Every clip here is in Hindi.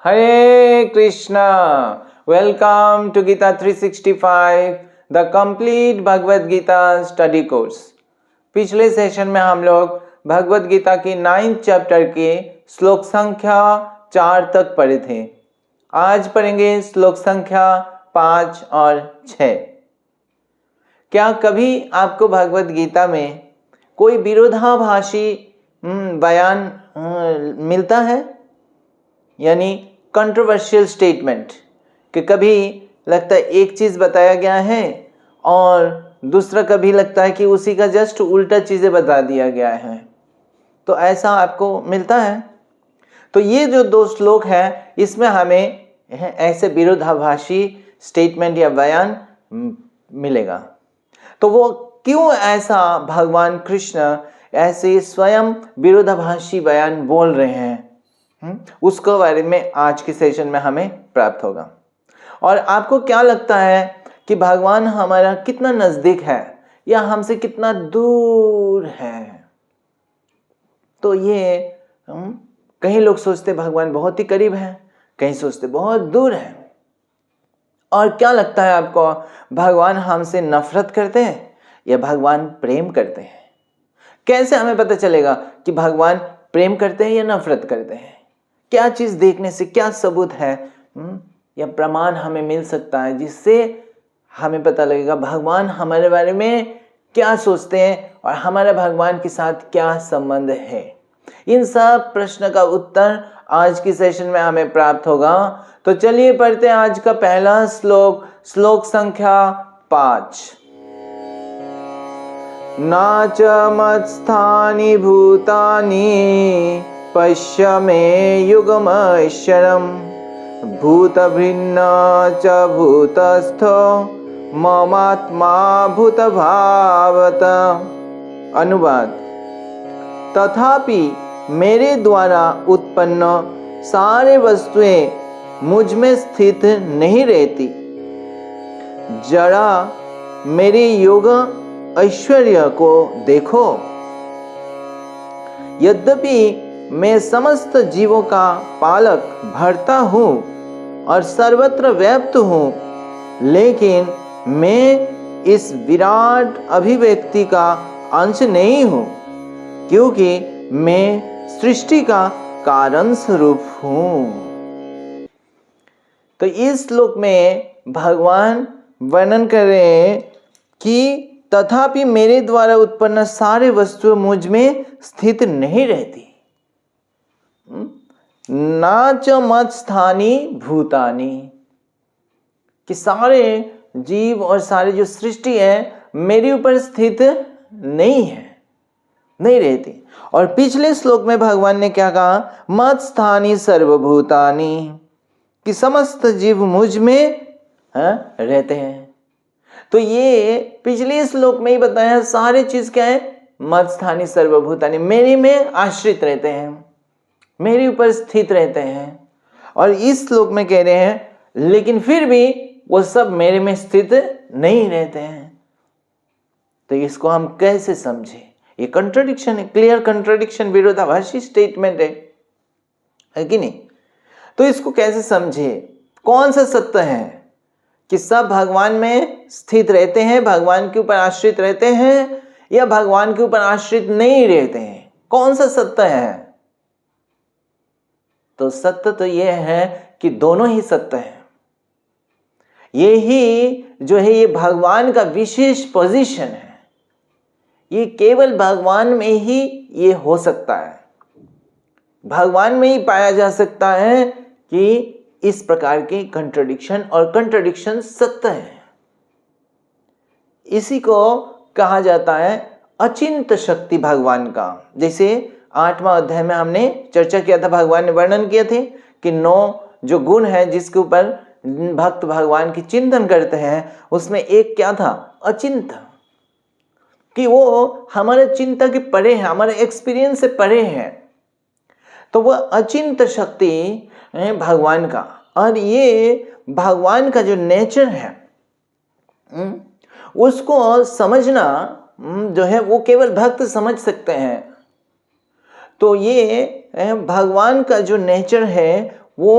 Hare Krishna. Welcome to Gita 365, the complete Bhagavad Gita study course. पिछले सेशन में हम लोग भगवद गीता की 9th चैप्टर के श्लोक संख्या 4 तक पढ़े थे। आज पढ़ेंगे श्लोक संख्या 5 और 6। क्या कभी आपको भगवद गीता में कोई विरोधाभासी बयान मिलता है, यानी कंट्रोवर्शियल स्टेटमेंट, कि कभी लगता है एक चीज़ बताया गया है और दूसरा कभी लगता है कि उसी का जस्ट उल्टा चीज़ें बता दिया गया है, तो ऐसा आपको मिलता है? तो ये जो 2 श्लोक है इसमें हमें ऐसे विरोधाभासी स्टेटमेंट या बयान मिलेगा। तो वो क्यों ऐसा भगवान कृष्ण ऐसे स्वयं विरोधाभासी बयान बोल रहे हैं, उसके बारे में आज के सेशन में हमें प्राप्त होगा। और आपको क्या लगता है कि भगवान हमारा कितना नज़दीक है या हमसे कितना दूर है? तो ये कई लोग सोचते भगवान बहुत ही करीब है, कहीं सोचते बहुत दूर है। और क्या लगता है आपको, भगवान हमसे नफरत करते हैं या भगवान प्रेम करते हैं? कैसे हमें पता चलेगा कि भगवान प्रेम करते हैं या नफरत करते हैं? क्या चीज़ देखने से, क्या सबूत है या प्रमाण हमें मिल सकता है जिससे हमें पता लगेगा भगवान हमारे बारे में क्या सोचते हैं और हमारा भगवान के साथ क्या संबंध है? इन सब प्रश्न का उत्तर आज की सेशन में हमें प्राप्त होगा। तो चलिए पढ़ते हैं आज का पहला श्लोक, श्लोक संख्या 5। नाच मत्स्थानि भूतानि पश्य मे युगमैश्वरम् भूतभिन्न च भूतस्थो ममात्मा भूतभावत। अनुवाद: तथापि मेरे द्वारा उत्पन्न सारे वस्तुएं मुझ में स्थित नहीं रहती। जरा मेरे योग ऐश्वर्य को देखो। यद्यपि मैं समस्त जीवों का पालक भरता हूँ और सर्वत्र व्याप्त हूँ, लेकिन मैं इस विराट अभिव्यक्ति का अंश नहीं हूँ, क्योंकि मैं सृष्टि का कारण स्वरूप हूँ। तो इस श्लोक में भगवान वर्णन कर रहे हैं कि तथापि मेरे द्वारा उत्पन्न सारे वस्तुएं मुझ में स्थित नहीं रहती। नाच मत्स्थानि भूतानि, कि सारे जीव और सारे जो सृष्टि है मेरे ऊपर स्थित नहीं है, नहीं रहती। और पिछले श्लोक में भगवान ने क्या कहा? मत्स्थानि सर्वभूतानि, कि समस्त जीव मुझ में रहते हैं। तो ये पिछले श्लोक में ही बताया, सारे चीज क्या है? मत्स्थानि सर्वभूतानि, मेरे में आश्रित रहते हैं, मेरे ऊपर स्थित रहते हैं। और इस श्लोक में कह रहे हैं लेकिन फिर भी वो सब मेरे में स्थित नहीं रहते हैं। तो इसको हम कैसे समझे? ये कंट्राडिक्शन है, क्लियर कंट्राडिक्शन, विरोधाभासी स्टेटमेंट है कि नहीं? तो इसको कैसे समझे? कौन सा सत्य है कि सब भगवान में स्थित रहते हैं, भगवान के ऊपर आश्रित रहते हैं, या भगवान के ऊपर आश्रित नहीं रहते हैं? कौन सा सत्य है? तो सत्य तो यह है कि दोनों ही सत्य है। यही जो है ये भगवान का विशेष पोजीशन है। ये केवल भगवान में ही ये हो सकता है, भगवान में ही पाया जा सकता है कि इस प्रकार के कंट्राडिक्शन, और कंट्राडिक्शन सत्य है। इसी को कहा जाता है अचिंत्य शक्ति भगवान का। जैसे 8वां अध्याय में हमने चर्चा किया था, भगवान ने वर्णन किए थे कि 9 जो गुण है जिसके ऊपर भक्त भगवान की चिंतन करते हैं, उसमें एक क्या था? अचिंत्य, कि वो हमारे चिंता के परे है, हमारे एक्सपीरियंस से परे है। तो वह अचिंत्य शक्ति है भगवान का। और ये भगवान का जो नेचर है उसको समझना जो है वो केवल भक्त समझ सकते हैं। तो ये भगवान का जो नेचर है वो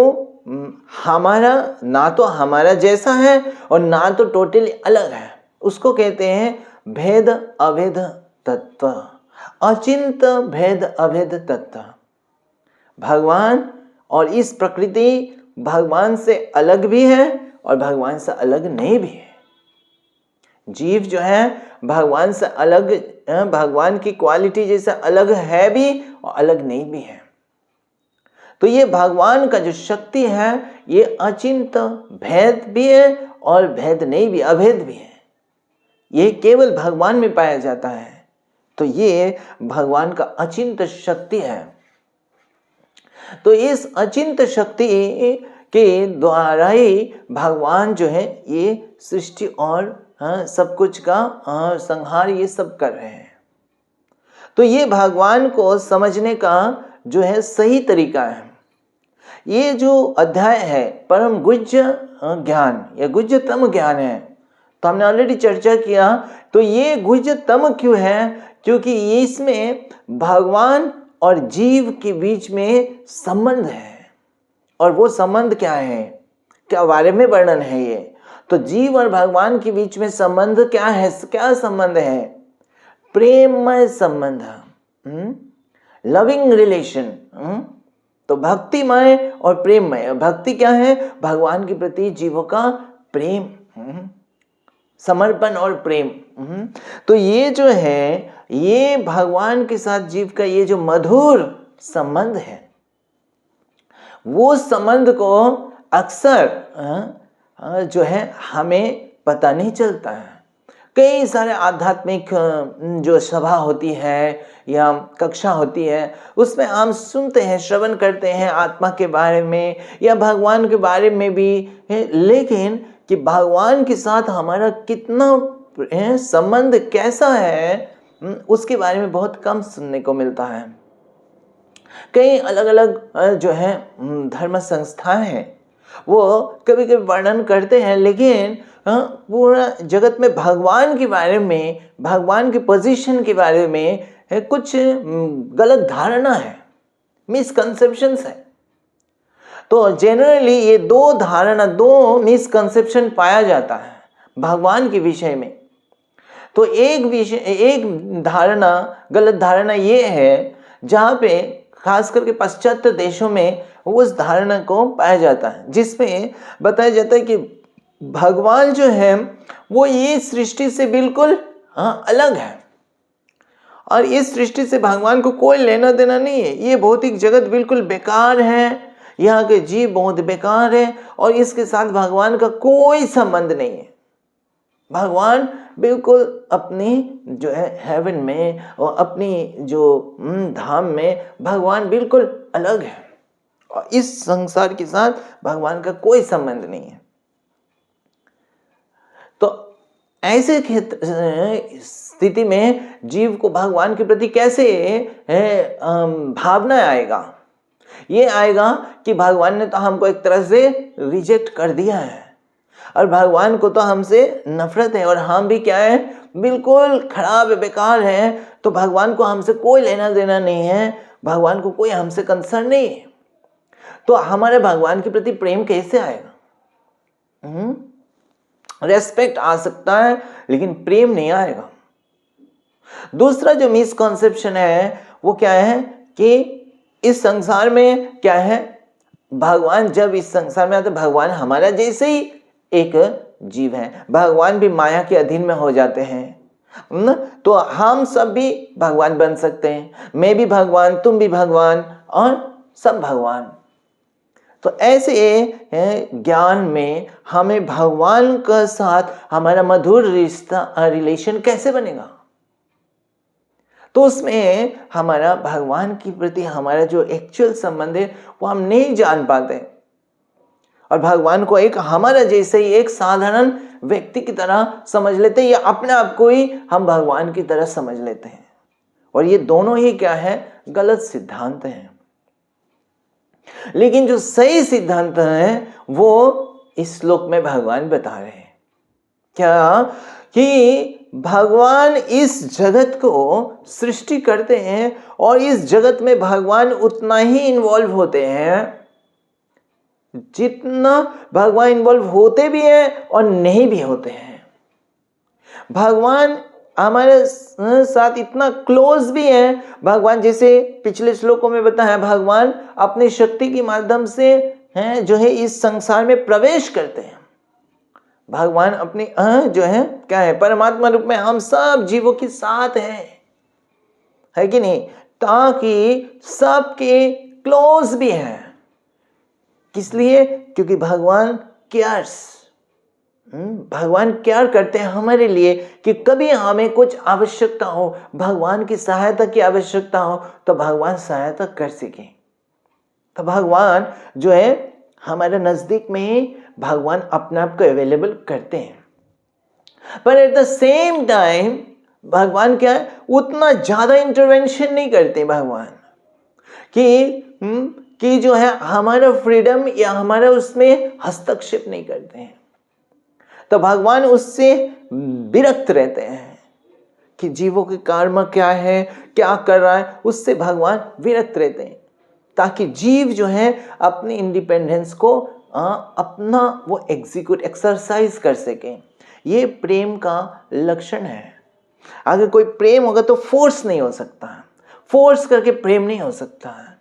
हमारा ना तो हमारा जैसा है और ना तो टोटली अलग है, उसको कहते हैं भेद अभेद तत्व, अचिंत भेद अभेद तत्व। भगवान और इस प्रकृति भगवान से अलग भी है और भगवान से अलग नहीं भी है। जीव जो है भगवान से अलग, भगवान की क्वालिटी जैसे अलग है भी और अलग नहीं भी है। तो ये भगवान का जो शक्ति है ये अचिंत भेद भी है और भेद नहीं भी, अभेद भी है। ये केवल भगवान में पाया जाता है। तो ये भगवान का अचिंत शक्ति है। तो इस अचिंत शक्ति के द्वारा ही भगवान जो है ये सृष्टि और सब कुछ का संहार ये सब कर रहे हैं। तो ये भगवान को समझने का जो है सही तरीका है। ये जो अध्याय है परम गुह्य ज्ञान या गुह्यतम ज्ञान है, तो हमने ऑलरेडी चर्चा किया। तो ये गुह्यतम क्यों है? क्योंकि इसमें भगवान और जीव के बीच में संबंध है। और वो संबंध क्या है, क्या बारे में वर्णन है ये? तो जीव और भगवान के बीच में संबंध क्या है? क्या संबंध है? प्रेममय संबंध, लविंग रिलेशन। तो भक्तिमय और प्रेममय। भक्ति क्या है? भगवान के प्रति जीवों का प्रेम, समर्पण और प्रेम। तो ये जो है ये भगवान के साथ जीव का ये जो मधुर संबंध है, वो संबंध को अक्सर जो है हमें पता नहीं चलता है। कई सारे आध्यात्मिक जो सभा होती है या कक्षा होती है, उसमें हम सुनते हैं, श्रवण करते हैं आत्मा के बारे में या भगवान के बारे में भी, लेकिन कि भगवान के साथ हमारा कितना संबंध कैसा है उसके बारे में बहुत कम सुनने को मिलता है। कई अलग अलग जो है धर्म संस्थाएं हैं, वो कभी कभी वर्णन करते हैं, लेकिन पूरा जगत में भगवान के बारे में, भगवान की पोजीशन के बारे में कुछ गलत धारणा है, मिसकंसेप्शंस है। तो जनरली ये दो धारणा, दो मिसकंसेप्शन पाया जाता है भगवान के विषय में। तो एक धारणा, गलत धारणा ये है, जहाँ पे खास करके पाश्चात्य देशों में उस धारणा को पाया जाता है, जिसमें बताया जाता है कि भगवान जो है वो ये सृष्टि से बिल्कुल अलग है और इस सृष्टि से भगवान को कोई लेना देना नहीं है। ये भौतिक जगत बिल्कुल बेकार है, यहाँ के जीव बहुत बेकार है और इसके साथ भगवान का कोई संबंध नहीं है। भगवान बिल्कुल अपनी जो है हेवन में और अपनी जो धाम में भगवान बिल्कुल अलग है और इस संसार के साथ भगवान का कोई संबंध नहीं है। तो ऐसे स्थिति में जीव को भगवान के प्रति कैसे भावना आएगा? ये आएगा कि भगवान ने तो हमको एक तरह से रिजेक्ट कर दिया है और भगवान को तो हमसे नफरत है और हम भी क्या है, बिल्कुल खराब बेकार है। तो भगवान को हमसे कोई लेना देना नहीं है, भगवान को कोई हमसे कंसर्न नहीं है। तो हमारे भगवान के प्रति प्रेम कैसे आएगा? रेस्पेक्ट आ सकता है लेकिन प्रेम नहीं आएगा। दूसरा जो मिसकॉन्सेप्शन है वो क्या है कि इस संसार में क्या है, भगवान जब इस संसार में आते, भगवान हमारा जैसे ही एक जीव है, भगवान भी माया के अधीन में हो जाते हैं। तो हम सब भी भगवान बन सकते हैं, मैं भी भगवान, तुम भी भगवान और सब भगवान। तो ऐसे ज्ञान में हमें भगवान के साथ हमारा मधुर रिश्ता, रिलेशन कैसे बनेगा? तो उसमें हमारा भगवान के प्रति हमारा जो एक्चुअल संबंध है वो हम नहीं जान पाते और भगवान को एक हमारा जैसे ही एक साधारण व्यक्ति की तरह समझ लेते हैं या अपने आप को ही हम भगवान की तरह समझ लेते हैं। और ये दोनों ही क्या है, गलत सिद्धांत हैं। लेकिन जो सही सिद्धांत है वो इस श्लोक में भगवान बता रहे हैं क्या, कि भगवान इस जगत को सृष्टि करते हैं और इस जगत में भगवान उतना ही इन्वॉल्व होते हैं जितना भगवान इन्वॉल्व होते भी हैं और नहीं भी होते हैं। भगवान हमारे साथ इतना क्लोज भी है। भगवान जैसे पिछले श्लोकों में बताया, भगवान अपनी शक्ति के माध्यम से हैं जो है इस संसार में प्रवेश करते हैं। भगवान अपनी जो है क्या है, परमात्मा रूप में हम सब जीवों के साथ है कि नहीं, ताकि सबके क्लोज भी है। किस लिए? क्योंकि भगवान केयर्स, भगवान केयर करते हैं हमारे लिए कि कभी हमें कुछ आवश्यकता हो, भगवान की सहायता की आवश्यकता हो तो भगवान सहायता कर सके। तो भगवान जो है हमारे नजदीक में ही भगवान अपने आप को अवेलेबल करते हैं। पर एट द सेम टाइम भगवान क्या है, उतना ज्यादा इंटरवेंशन नहीं करते भगवान कि जो है हमारा फ्रीडम या हमारा उसमें हस्तक्षेप नहीं करते हैं। तो भगवान उससे विरक्त रहते हैं कि जीवों के कर्म क्या है, क्या कर रहा है, उससे भगवान विरक्त रहते हैं, ताकि जीव जो है अपनी इंडिपेंडेंस को अपना वो एक्सरसाइज कर सके। ये प्रेम का लक्षण है। अगर कोई प्रेम होगा तो फोर्स नहीं हो सकता, फोर्स करके प्रेम नहीं हो सकता है।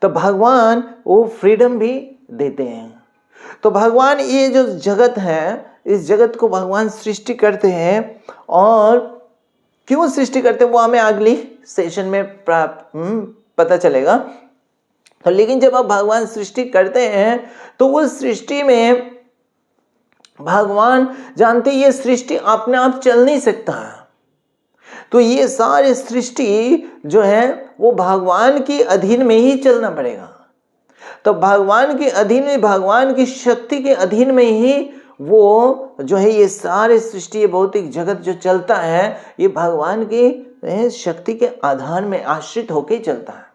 तो भगवान वो फ्रीडम भी देते हैं। तो भगवान ये जो जगत है, इस जगत को भगवान सृष्टि करते हैं, और क्यों सृष्टि करते हैं वो हमें अगली सेशन में पता चलेगा। तो लेकिन जब आप भगवान सृष्टि करते हैं तो उस सृष्टि में भगवान जानते ये सृष्टि अपने आप चल नहीं सकता है। तो ये सारे सृष्टि जो है वो भगवान के अधीन में ही चलना पड़ेगा। तो भगवान के अधीन में, भगवान की शक्ति के अधीन में ही वो जो है ये सारे सृष्टि, ये भौतिक जगत जो चलता है, ये भगवान की शक्ति के आधार में आश्रित होकर चलता है।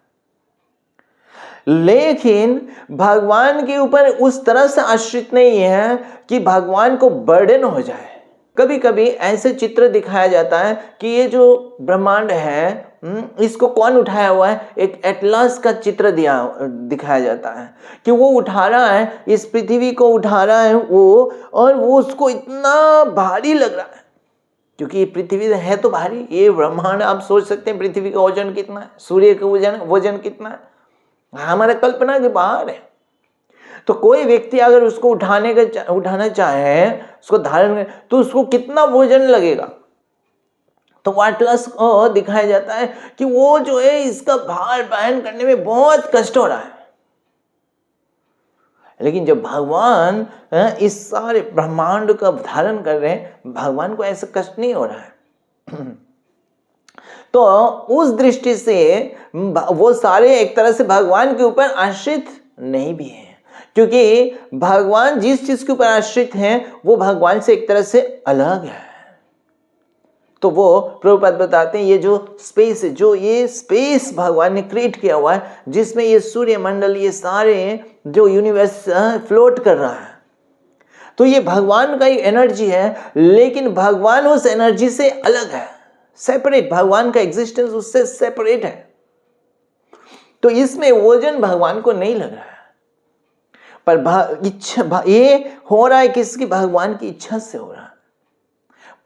लेकिन भगवान के ऊपर उस तरह से आश्रित नहीं है कि भगवान को बर्डन हो जाए। कभी कभी ऐसे चित्र दिखाया जाता है कि ये जो ब्रह्मांड है इसको कौन उठाया हुआ है, एक एटलस का चित्र दिखाया जाता है कि वो उठा रहा है, इस पृथ्वी को उठा रहा है वो, और वो उसको इतना भारी लग रहा है क्योंकि ये पृथ्वी है तो भारी। ये ब्रह्मांड आप सोच सकते हैं पृथ्वी का वजन कितना है, सूर्य का वजन कितना है, हमारे कल्पना के बाहर है। तो कोई व्यक्ति अगर उसको उठाना चाहे, उसको धारण कर, तो उसको कितना वजन लगेगा। तो एटलस को दिखाया जाता है कि वो जो है इसका भार वहन करने में बहुत कष्ट हो रहा है। लेकिन जब भगवान इस सारे ब्रह्मांड का धारण कर रहे हैं, भगवान को ऐसा कष्ट नहीं हो रहा है। तो उस दृष्टि से वो सारे एक तरह से भगवान के ऊपर आश्रित नहीं भी है, क्योंकि भगवान जिस चीज के ऊपर आश्रित हैं वो भगवान से एक तरह से अलग है। तो वो प्रभुपाद बताते हैं ये जो स्पेस है, जो ये स्पेस भगवान ने क्रिएट किया हुआ है, जिसमें ये सूर्य मंडल, ये सारे जो यूनिवर्स फ्लोट कर रहा है, तो ये भगवान का ही एनर्जी है। लेकिन भगवान उस एनर्जी से अलग है, सेपरेट। भगवान का एग्जिस्टेंस उससे सेपरेट है। तो इसमें वजन भगवान को नहीं लग रहा है, पर इच्छा ये हो रहा है किसकी, भगवान की इच्छा से हो रहा है।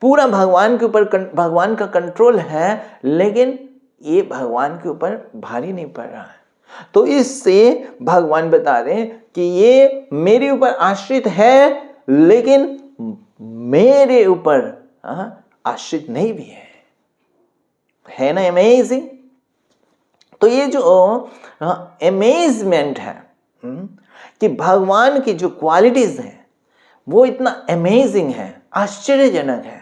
पूरा भगवान के ऊपर भगवान का कंट्रोल है, लेकिन ये भगवान के ऊपर भारी नहीं पड़ रहा है। तो इससे भगवान बता रहे हैं कि ये मेरे ऊपर आश्रित है, लेकिन मेरे ऊपर आश्रित नहीं भी है ना। अमेजिंग। तो ये जो अमेजमेंट है कि भगवान की जो क्वालिटीज हैं वो इतना अमेजिंग है, आश्चर्यजनक है।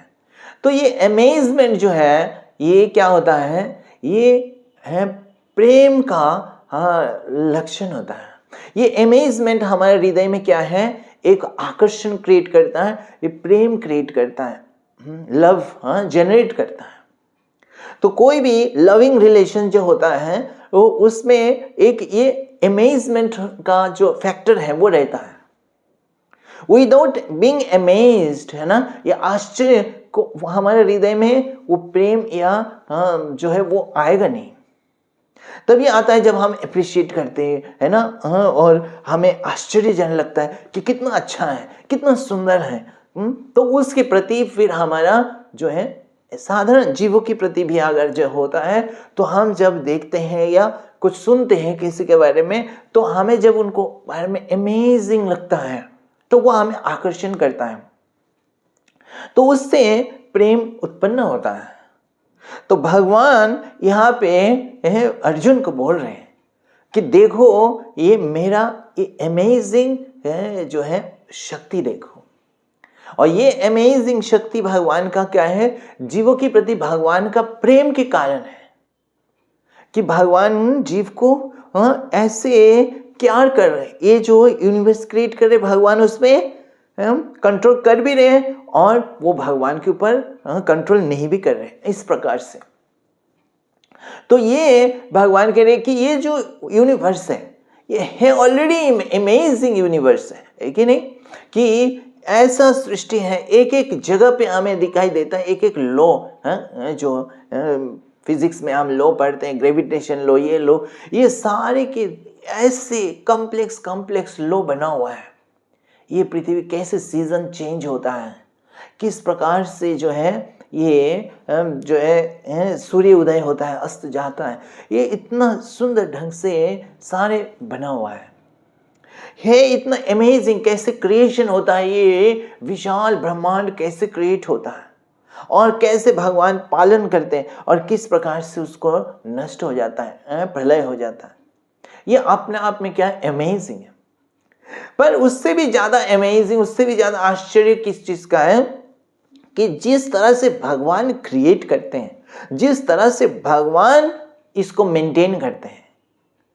तो ये अमेजमेंट जो है ये क्या होता है, ये है प्रेम का लक्षण होता है। ये अमेजमेंट हमारे हृदय में क्या है, एक आकर्षण क्रिएट करता है, ये प्रेम क्रिएट करता है, लव जनरेट करता है। तो कोई भी लविंग रिलेशन जो होता है वो उसमें एक ये अमेजमेंट का जो फैक्टर है वो रहता है। विदाउट बीइंग अमेज्ड, है ना, ये आश्चर्य को हमारे हृदय में वो प्रेम या जो है वो आएगा नहीं। तभी आता है जब हम अप्रिशिएट करते हैं, है ना। हाँ, और हमें आश्चर्यजनक लगता है कि कितना अच्छा है, कितना सुंदर है। तो उसके प्रति फिर हमारा जो है साधारण जीवों के प्रति भी अगर जो होता है, तो हम जब देखते हैं या कुछ सुनते हैं किसी के बारे में, तो हमें जब उनको बारे में अमेजिंग लगता है, तो वो हमें आकर्षण करता है, तो उससे प्रेम उत्पन्न होता है। तो भगवान यहाँ पे अर्जुन को बोल रहे हैं कि देखो ये मेरा ये अमेजिंग जो है शक्ति देखो। और ये अमेजिंग शक्ति भगवान का क्या है, जीवों के प्रति भगवान का प्रेम के कारण है कि भगवान जीव को ऐसे प्यार कर रहे हैं। ये जो यूनिवर्स क्रिएट कर रहे भगवान उसमें कंट्रोल कर भी रहे हैं और वो भगवान के ऊपर कंट्रोल नहीं भी कर रहे हैं इस प्रकार से। तो ये भगवान कह रहे हैं कि ये जो यूनिवर्स है ये है ऑलरेडी अमेजिंग यूनिवर्स है कि नहीं, कि ऐसा सृष्टि है, एक एक जगह पे हमें दिखाई देता है, एक एक लॉ जो फिजिक्स में हम लॉ पढ़ते हैं, ग्रेविटेशन लॉ, ये लॉ, ये सारे के ऐसे कॉम्प्लेक्स लॉ बना हुआ है। ये पृथ्वी कैसे सीजन चेंज होता है, किस प्रकार से जो है ये जो है सूर्य उदय होता है, अस्त जाता है, ये इतना सुंदर ढंग से सारे बना हुआ है इतना अमेजिंग कैसे क्रिएशन होता है, ये विशाल ब्रह्मांड कैसे क्रिएट होता है और कैसे भगवान पालन करते हैं और किस प्रकार से उसको नष्ट हो जाता है, प्रलय हो जाता है। ये अपने आप में क्या है, अमेजिंग है। पर उससे भी ज्यादा अमेजिंग, उससे भी ज्यादा आश्चर्य किस चीज का है कि जिस तरह से भगवान क्रिएट करते हैं, जिस तरह से भगवान इसको मेंटेन करते हैं,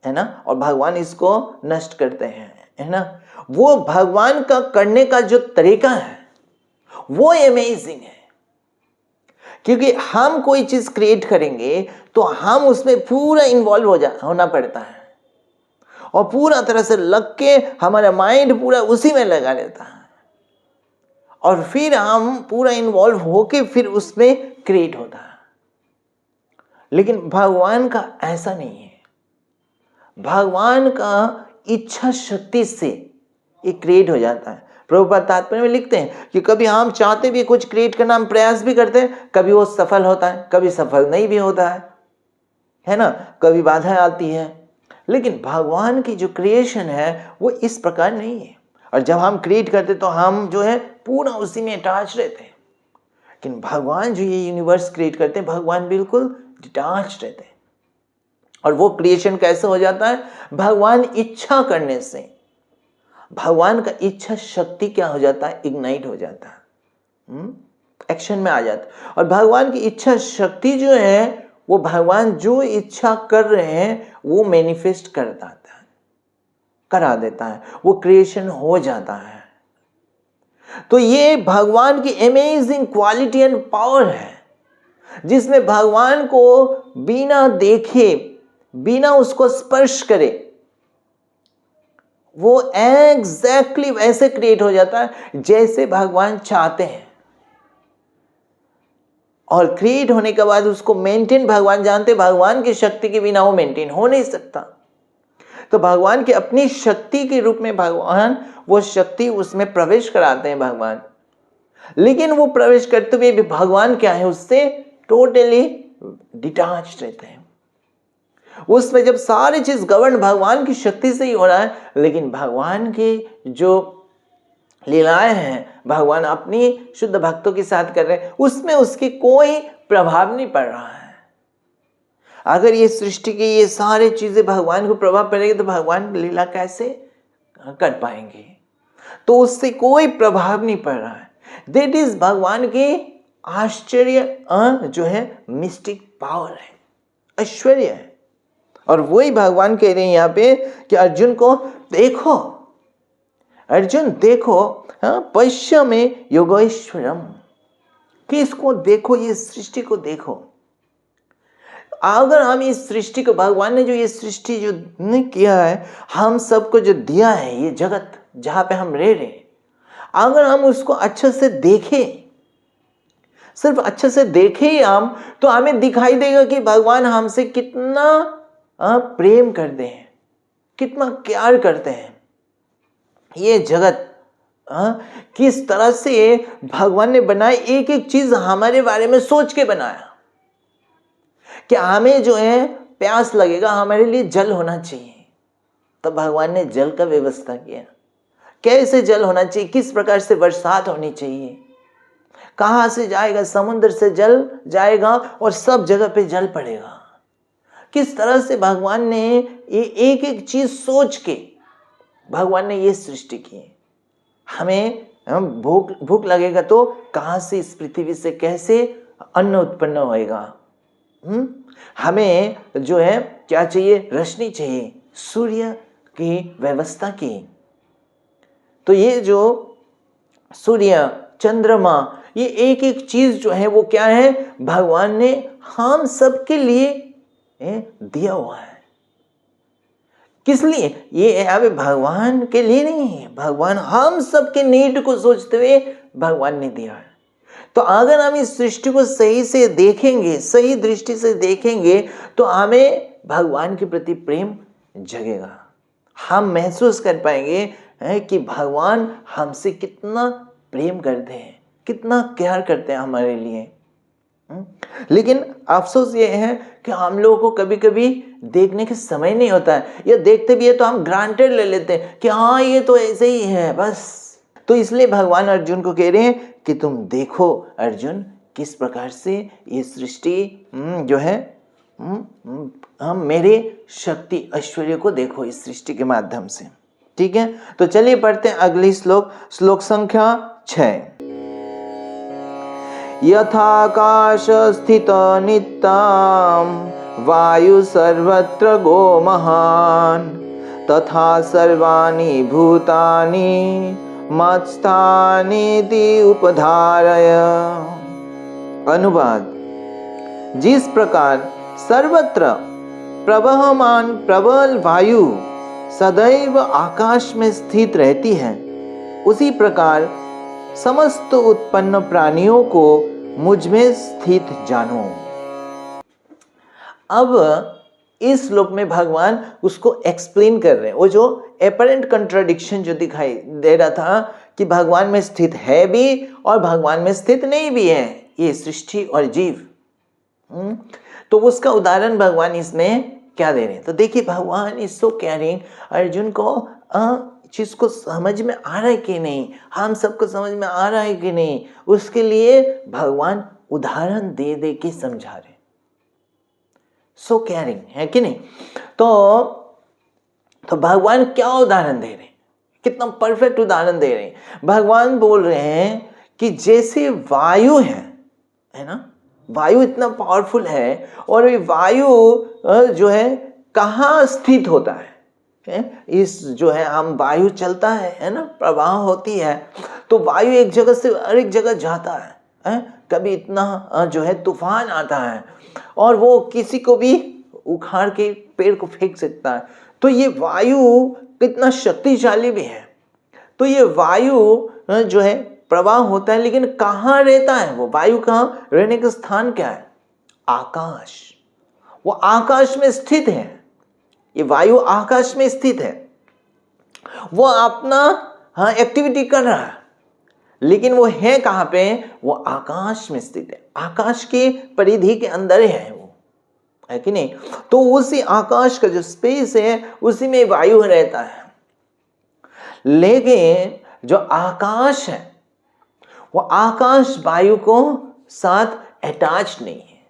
है ना, और भगवान इसको नष्ट करते हैं, है ना, वो भगवान का करने का जो तरीका है वो अमेजिंग है। क्योंकि हम कोई चीज क्रिएट करेंगे तो हम उसमें पूरा इन्वॉल्व होना पड़ता है और पूरा तरह से लग के हमारा माइंड पूरा उसी में लगा रहता है और फिर हम पूरा इन्वॉल्व होके फिर उसमें क्रिएट होता है। लेकिन भगवान का ऐसा नहीं है। भगवान का इच्छा शक्ति से ये क्रिएट हो जाता है। प्रभुपाद तात्पर्य में लिखते हैं कि कभी हम चाहते भी कुछ क्रिएट करना, हम प्रयास भी करते हैं, कभी वो सफल होता है, कभी सफल नहीं भी होता है ना, कभी बाधाएं आती है। लेकिन भगवान की जो क्रिएशन है वो इस प्रकार नहीं है। और जब हम क्रिएट करते तो हम जो है पूरा उसी में अटैच रहते हैं। लेकिन भगवान जो ये यूनिवर्स क्रिएट करते हैं, भगवान बिल्कुल डिटैच रहते हैं। और वो क्रिएशन कैसे हो जाता है, भगवान इच्छा करने से भगवान का इच्छा शक्ति क्या हो जाता है, इग्नाइट हो जाता है, एक्शन में आ जाता है। और भगवान की इच्छा शक्ति जो है वो भगवान जो इच्छा कर रहे हैं वो मैनिफेस्ट कर देता है, करा देता है, वो क्रिएशन हो जाता है। तो ये भगवान की अमेजिंग क्वालिटी एंड पावर है जिसमें भगवान को बिना देखे, बिना उसको स्पर्श करे, वो एग्जैक्टली वैसे क्रिएट हो जाता है जैसे भगवान चाहते हैं। और क्रिएट होने के बाद उसको मेंटेन भगवान जानते, भगवान की शक्ति के बिना वो मेंटेन हो नहीं सकता। तो भगवान की अपनी शक्ति के रूप में भगवान वो शक्ति उसमें प्रवेश कराते हैं भगवान। लेकिन वो प्रवेश करते हुए भी भगवान क्या है, उससे टोटली डिटैच रहते हैं। उसमें जब सारी चीज गवर्न भगवान की शक्ति से ही हो रहा है, लेकिन भगवान की जो लीलाएं हैं भगवान अपनी शुद्ध भक्तों के साथ कर रहे हैं, उसमें उसकी कोई प्रभाव नहीं पड़ रहा है। अगर ये सृष्टि की ये सारी चीजें भगवान को प्रभाव पड़ेगी तो भगवान लीला कैसे कर पाएंगे? तो उससे कोई प्रभाव नहीं पड़ रहा है। दैट इज भगवान की आश्चर्य जो है मिस्टिक पावर है, ऐश्वर्य है। और वही भगवान कह रहे हैं यहाँ पे कि अर्जुन को देखो, अर्जुन देखो, पश्य में योगेश्वरम, कि इसको देखो, ये सृष्टि को देखो। अगर हम इस सृष्टि को, भगवान ने जो ये सृष्टि जो किया है, हम सबको जो दिया है, ये जगत जहां पे हम रह रहे हैं, अगर हम उसको अच्छे से देखें, सिर्फ अच्छे से देखें ही हम, तो हमें दिखाई देगा कि भगवान हमसे कितना प्रेम करते हैं, कितना प्यार करते हैं। ये जगत किस तरह से भगवान ने बनाया, एक एक चीज हमारे बारे में सोच के बनाया कि हमें जो है प्यास लगेगा, हमारे लिए जल होना चाहिए, तो भगवान ने जल का व्यवस्था किया। कैसे जल होना चाहिए, किस प्रकार से बरसात होनी चाहिए, कहां से जाएगा, समुद्र से जल जाएगा और सब जगह पे जल पड़ेगा। किस तरह से भगवान ने ये एक एक चीज सोच के भगवान ने ये सृष्टि की। हमें भूख लगेगा तो कहां से, इस पृथ्वी से कैसे अन्न उत्पन्न होएगा। हमें जो है क्या चाहिए, रोशनी चाहिए, सूर्य की व्यवस्था की। तो ये जो सूर्य, चंद्रमा, ये एक एक चीज जो है वो क्या है, भगवान ने हम सबके लिए दिया हुआ है। किस लिए? ये अभी भगवान के लिए नहीं है, भगवान हम सबके नीड को सोचते हुए भगवान ने दिया है। तो अगर हम इस सृष्टि को सही से देखेंगे, सही दृष्टि से देखेंगे, तो हमें भगवान के प्रति प्रेम जगेगा। हम महसूस कर पाएंगे कि भगवान हमसे कितना प्रेम करते हैं, कितना प्यार करते हैं हमारे लिए। लेकिन अफसोस ये है कि हम लोगों को कभी कभी देखने के समय नहीं होता है, या देखते भी है तो हम ग्रांटेड ले लेते हैं कि हाँ ये तो ऐसे ही है बस। तो इसलिए भगवान अर्जुन को कह रहे हैं कि तुम देखो अर्जुन, किस प्रकार से ये सृष्टि जो है हम मेरे शक्ति ऐश्वर्य को देखो इस सृष्टि के माध्यम से। ठीक है, तो चलिए पढ़ते हैं अगली श्लोक, श्लोक संख्या 6। यथाकाश स्थित नित्यं वायु सर्वत्र गो महान तथा सर्वाणि भूतानि मत्स्थानीति उपधारय। अनुवाद: जिस प्रकार सर्वत्र प्रवहमान प्रबल वायु सदैव आकाश में स्थित रहती है, उसी प्रकार समस्त उत्पन्न प्राणियों को मुझ में स्थित जानो। अब इस श्लोक में भगवान उसको एक्सप्लेन कर रहे हैं। वो जो एपरेंट कंट्राडिक्शन जो दिखाई दे रहा था कि भगवान में स्थित है भी और भगवान में स्थित नहीं भी है ये सृष्टि और जीव, तो उसका उदाहरण भगवान इसमें क्या दे रहे हैं। तो देखिए, भगवान इज सो केयरिंग, अर्जुन को चीज को समझ में आ रहा है कि नहीं, हम सबको समझ में आ रहा है कि नहीं, उसके लिए भगवान उदाहरण दे दे के समझा रहे। सो केयरिंग है कि नहीं। तो भगवान क्या उदाहरण दे रहे हैं, कितना परफेक्ट उदाहरण दे रहे हैं। भगवान बोल रहे हैं कि जैसे वायु है ना, वायु इतना पावरफुल है, और ये वायु जो है कहाँ स्थित होता है, इस जो है हम वायु चलता है ना, प्रवाह होती है, तो वायु एक जगह से हर एक जगह जाता है। कभी इतना जो है तूफान आता है और वो किसी को भी उखाड़ के पेड़ को फेंक सकता है। तो ये वायु कितना शक्तिशाली भी है। तो ये वायु जो है प्रवाह होता है, लेकिन कहाँ रहता है वो वायु, कहाँ रहने का स्थान क्या है? आकाश। वो आकाश में स्थित है, ये वायु आकाश में स्थित है। वो अपना एक्टिविटी कर रहा है, लेकिन वो है कहाँ पे? वो आकाश में स्थित है, आकाश की परिधि के अंदर है वो, है कि नहीं। तो उसी आकाश का जो स्पेस है उसी में वायु रहता है। लेकिन जो आकाश है वो आकाश वायु को साथ अटैच नहीं है,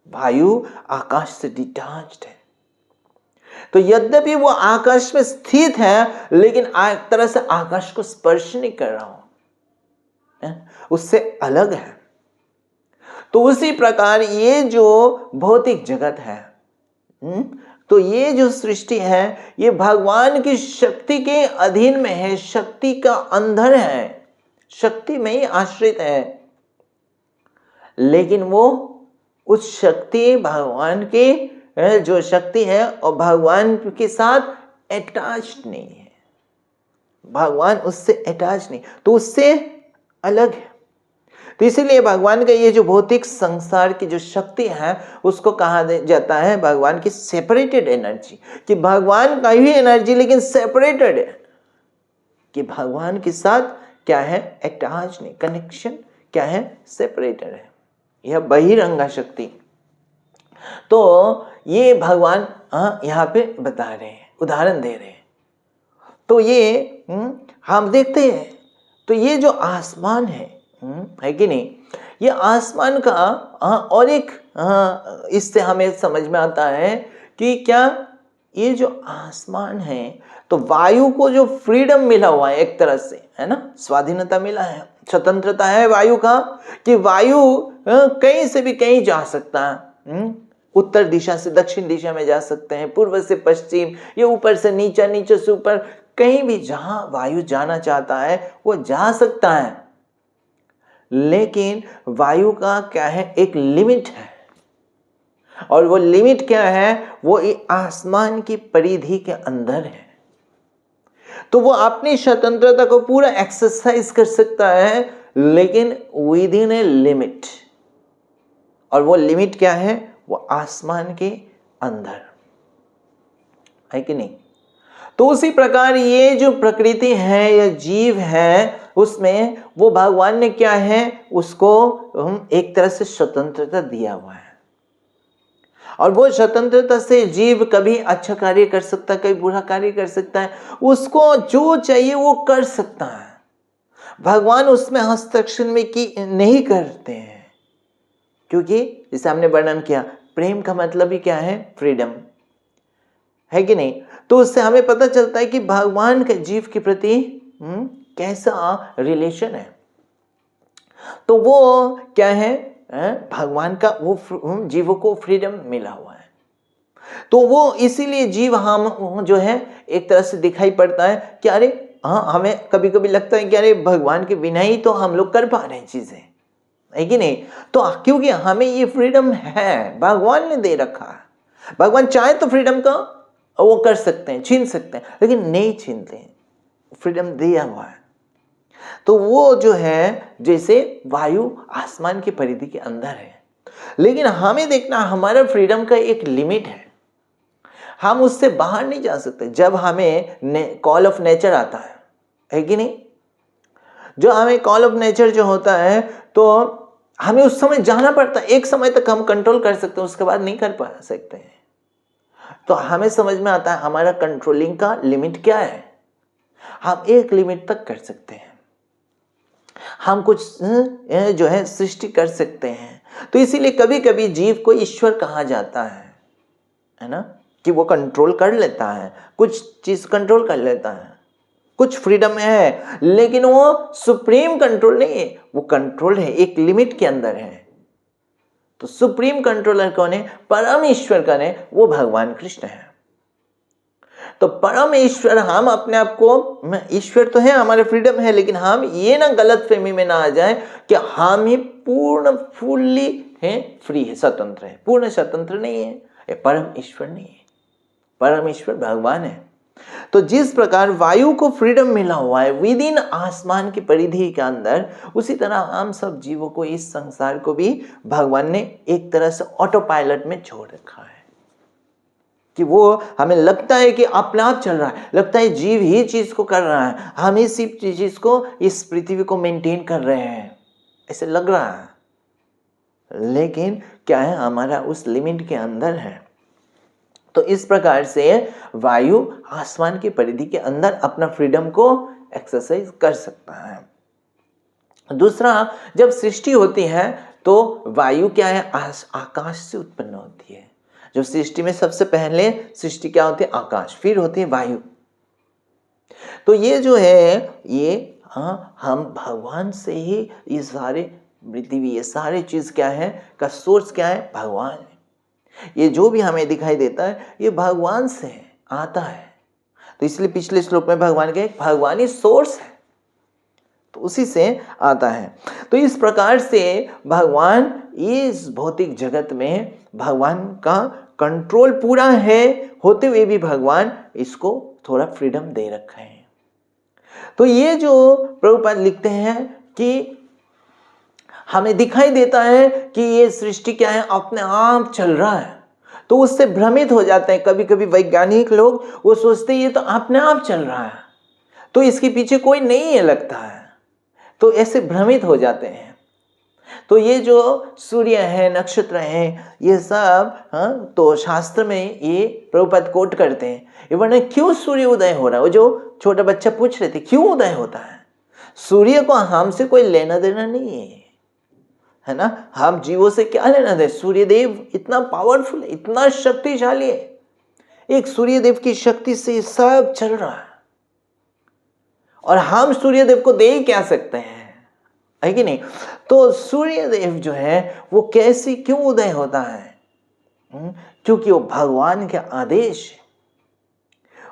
वायु आकाश से डिटैच्ड है। तो यद्यपि वो आकाश में स्थित है, लेकिन एक तरह से आकाश को स्पर्श नहीं कर रहा हूं, उससे अलग है। तो उसी प्रकार ये जो भौतिक जगत है, तो ये जो सृष्टि है ये भगवान की शक्ति के अधीन में है, शक्ति का अंदर है, शक्ति में ही आश्रित है। लेकिन वो उस शक्ति, भगवान के जो शक्ति है और भगवान के साथ अटैच्ड नहीं है, भगवान उससे अटैच नहीं, तो उससे अलग है। तो इसीलिए भगवान का ये जो भौतिक संसार की जो शक्ति है उसको कहा जाता है भगवान की सेपरेटेड एनर्जी, कि भगवान का ही एनर्जी लेकिन सेपरेटेड है, कि भगवान के साथ क्या है, अटैच नहीं, कनेक्शन क्या है, सेपरेटेड है, यह बहिरंगा शक्ति। तो ये भगवान यहाँ पे बता रहे हैं, उदाहरण दे रहे हैं। तो ये हम देखते हैं, तो ये जो आसमान है कि नहीं, ये आसमान का और एक इससे हमें समझ में आता है कि क्या ये जो आसमान है, तो वायु को जो फ्रीडम मिला हुआ है एक तरह से, है ना, स्वाधीनता मिला है, स्वतंत्रता है वायु का, कि वायु कहीं से भी कहीं जा सकता है, उत्तर दिशा से दक्षिण दिशा में जा सकते हैं, पूर्व से पश्चिम, ये ऊपर से नीचा, नीचे से ऊपर, कहीं भी जहां वायु जाना चाहता है वो जा सकता है। लेकिन वायु का क्या है, एक लिमिट है, और वो लिमिट क्या है, वो आसमान की परिधि के अंदर है। तो वो अपनी स्वतंत्रता को पूरा एक्सरसाइज कर सकता है, लेकिन विद इन ए लिमिट, और वो लिमिट क्या है, वो आसमान के अंदर है कि नहीं। तो उसी प्रकार ये जो प्रकृति है या जीव है, उसमें वो भगवान ने क्या है, उसको एक तरह से स्वतंत्रता दिया हुआ है, और वो स्वतंत्रता से जीव कभी अच्छा कार्य कर सकता है, कभी बुरा कार्य कर सकता है, उसको जो चाहिए वो कर सकता है। भगवान उसमें हस्तक्षेप में की नहीं करते हैं, क्योंकि जैसे हमने वर्णन किया, प्रेम का मतलब ही क्या है, फ्रीडम है कि नहीं। तो उससे हमें पता चलता है कि भगवान के जीव के प्रति कैसा रिलेशन है। तो वो क्या है, भगवान का वो जीवों को फ्रीडम मिला हुआ है। तो वो इसीलिए जीव हम जो है एक तरह से दिखाई पड़ता है कि अरे हमें कभी कभी लगता है कि अरे भगवान के बिना ही तो हम लोग कर पा रहे हैं चीजें, है कि नहीं। तो क्योंकि हमें ये फ्रीडम है, भगवान ने दे रखा है। भगवान चाहे तो फ्रीडम का वो कर सकते हैं, छीन सकते हैं, लेकिन नहीं छीनते हैं, फ्रीडम दिया हुआ है। तो वो जो है जैसे वायु आसमान की परिधि के अंदर है, लेकिन हमें देखना हमारा फ्रीडम का एक लिमिट है, हम उससे बाहर नहीं जा सकते। जब हमें कॉल ऑफ नेचर आता है कि नहीं, जो हमें कॉल ऑफ नेचर जो होता है, तो हमें उस समय जाना पड़ता है। एक समय तक हम कंट्रोल कर सकते हैं, उसके बाद नहीं कर पा सकते हैं। तो हमें समझ में आता है हमारा कंट्रोलिंग का लिमिट क्या है। हम एक लिमिट तक कर सकते हैं, हम कुछ जो है सृष्टि कर सकते हैं। तो इसीलिए कभी कभी जीव को ईश्वर कहा जाता है ना, कि वो कंट्रोल कर लेता है, कुछ चीज कंट्रोल कर लेता है, कुछ फ्रीडम है, लेकिन वो सुप्रीम कंट्रोल नहीं है, वो कंट्रोल है, एक लिमिट के अंदर है। तो सुप्रीम कंट्रोलर कौन है, परम ईश्वर कौन है, वो भगवान कृष्ण है। तो परम ईश्वर, हम अपने आप को, ईश्वर तो है, हमारे फ्रीडम है, लेकिन हम ये ना गलत फहमी में ना आ जाए कि हम ही पूर्ण फुल्ली है, फ्री है, स्वतंत्र है। पूर्ण स्वतंत्र नहीं है, ये परम ईश्वर नहीं है, परम ईश्वर भगवान है। तो जिस प्रकार वायु को फ्रीडम मिला हुआ है विद इन आसमान की परिधि के अंदर, उसी तरह हम सब जीवों को, इस संसार को भी भगवान ने एक तरह से ऑटो पायलट में छोड़ रखा है, कि वो हमें लगता है कि अपने आप चल रहा है, लगता है जीव ही चीज को कर रहा है, हम ही सिर्फ चीज को, इस पृथ्वी को मेंटेन कर रहे हैं, ऐसे लग रहा है, लेकिन क्या है, हमारा उस लिमिट के अंदर है। तो इस प्रकार से वायु आसमान की परिधि के अंदर अपना फ्रीडम को एक्सरसाइज कर सकता है। दूसरा, जब सृष्टि होती है तो वायु क्या है, आकाश से उत्पन्न होती है। जब सृष्टि में सबसे पहले सृष्टि क्या होती है, आकाश, फिर होती है वायु। तो ये जो है, ये हम भगवान से ही ये सारे पृथ्वी, ये सारे चीज क्या है का सोर्स क्या है, भगवान है। ये जो भी हमें दिखाई देता है ये भगवान से आता है। तो इसलिए पिछले श्लोक में भगवान के भगवान ही सोर्स है, तो उसी से आता है। तो इस प्रकार से भगवान, इस भौतिक जगत में भगवान का कंट्रोल पूरा है, होते हुए भी भगवान इसको थोड़ा फ्रीडम दे रखा है। तो ये जो प्रभुपाद लिखते हैं कि हमें दिखाई देता है कि ये सृष्टि क्या है, अपने आप चल रहा है, तो उससे भ्रमित हो जाते हैं। कभी कभी वैज्ञानिक लोग वो सोचते हैं ये तो अपने आप चल रहा है, तो इसके पीछे कोई नहीं है लगता है, तो ऐसे भ्रमित हो जाते हैं। तो ये जो सूर्य है, नक्षत्र हैं, ये सब तो शास्त्र में ये प्रभुपाद कोट करते हैं। ये वरना क्यों सूर्य उदय हो रहा है, वो जो छोटा बच्चा पूछ रहे थे क्यों उदय होता है, सूर्य को हमसे कोई लेना देना नहीं है ना। हम जीवों से क्या लेना देना, सूर्यदेव इतना पावरफुल है, इतना शक्तिशाली है, एक सूर्यदेव की शक्ति से सब चल रहा है, और हम सूर्यदेव को दे क्या सकते हैं, है कि नहीं। तो सूर्यदेव जो है वो कैसे क्यों उदय होता है, क्योंकि वो भगवान के आदेश है।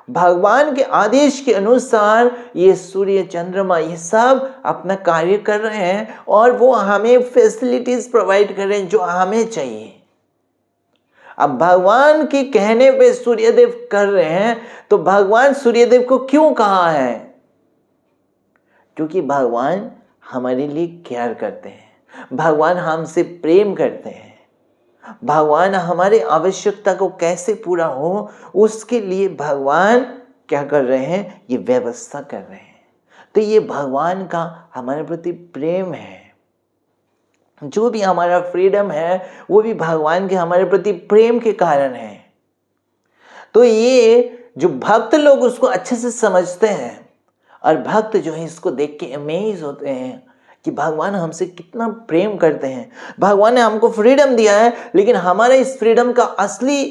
भगवान के आदेश के अनुसार ये सूर्य चंद्रमा ये सब अपना कार्य कर रहे हैं, और वो हमें फैसिलिटीज प्रोवाइड कर रहे हैं जो हमें चाहिए। अब भगवान के कहने पे सूर्यदेव कर रहे हैं, तो भगवान सूर्यदेव को क्यों कहा है, क्योंकि भगवान हमारे लिए केयर करते हैं, भगवान हमसे प्रेम करते हैं, भगवान हमारे आवश्यकता को कैसे पूरा हो उसके लिए भगवान क्या कर रहे हैं, ये व्यवस्था कर रहे हैं। तो ये भगवान का हमारे प्रति प्रेम है। जो भी हमारा फ्रीडम है वो भी भगवान के हमारे प्रति प्रेम के कारण है। तो ये जो भक्त लोग उसको अच्छे से समझते हैं, और भक्त जो है इसको देख के अमेज होते हैं कि भगवान हमसे कितना प्रेम करते हैं। भगवान ने हमको फ्रीडम दिया है, लेकिन हमारे इस फ्रीडम का असली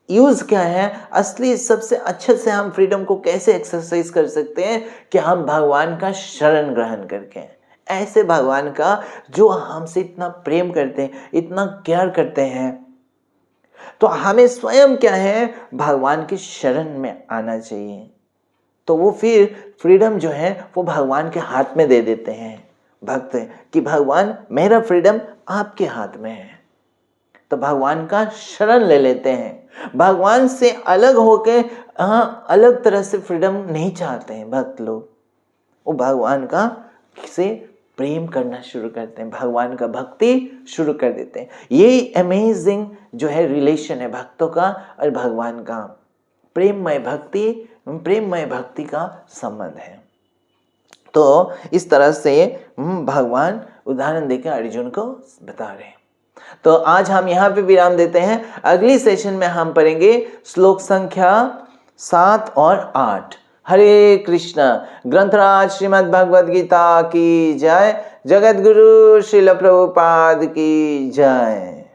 यूज क्या है, असली सबसे अच्छे से हम फ्रीडम को कैसे एक्सरसाइज कर सकते हैं, कि हम भगवान का शरण ग्रहण करके, ऐसे भगवान का जो हमसे इतना प्रेम करते हैं, इतना केयर करते हैं। तो हमें स्वयं क्या है, भगवान की शरण में आना चाहिए। तो वो फिर फ्रीडम जो है वो भगवान के हाथ में दे देते हैं भक्त, कि भगवान मेरा फ्रीडम आपके हाथ में है। तो भगवान का शरण ले लेते हैं, भगवान से अलग होके अलग तरह से फ्रीडम नहीं चाहते हैं भक्त लोग। वो भगवान का से प्रेम करना शुरू करते हैं, भगवान का भक्ति शुरू कर देते हैं। ये अमेजिंग जो है रिलेशन है भक्तों का और भगवान का, प्रेममय भक्ति का संबंध है। तो इस तरह से भगवान उदाहरण देकर अर्जुन को बता रहे हैं। तो आज हम यहाँ पे विराम देते हैं। अगली सेशन में हम पढ़ेंगे श्लोक संख्या 7 और 8। हरे कृष्णा। ग्रंथराज श्रीमद् भगवद गीता की जय। जगत गुरु श्रील प्रभुपाद की जय।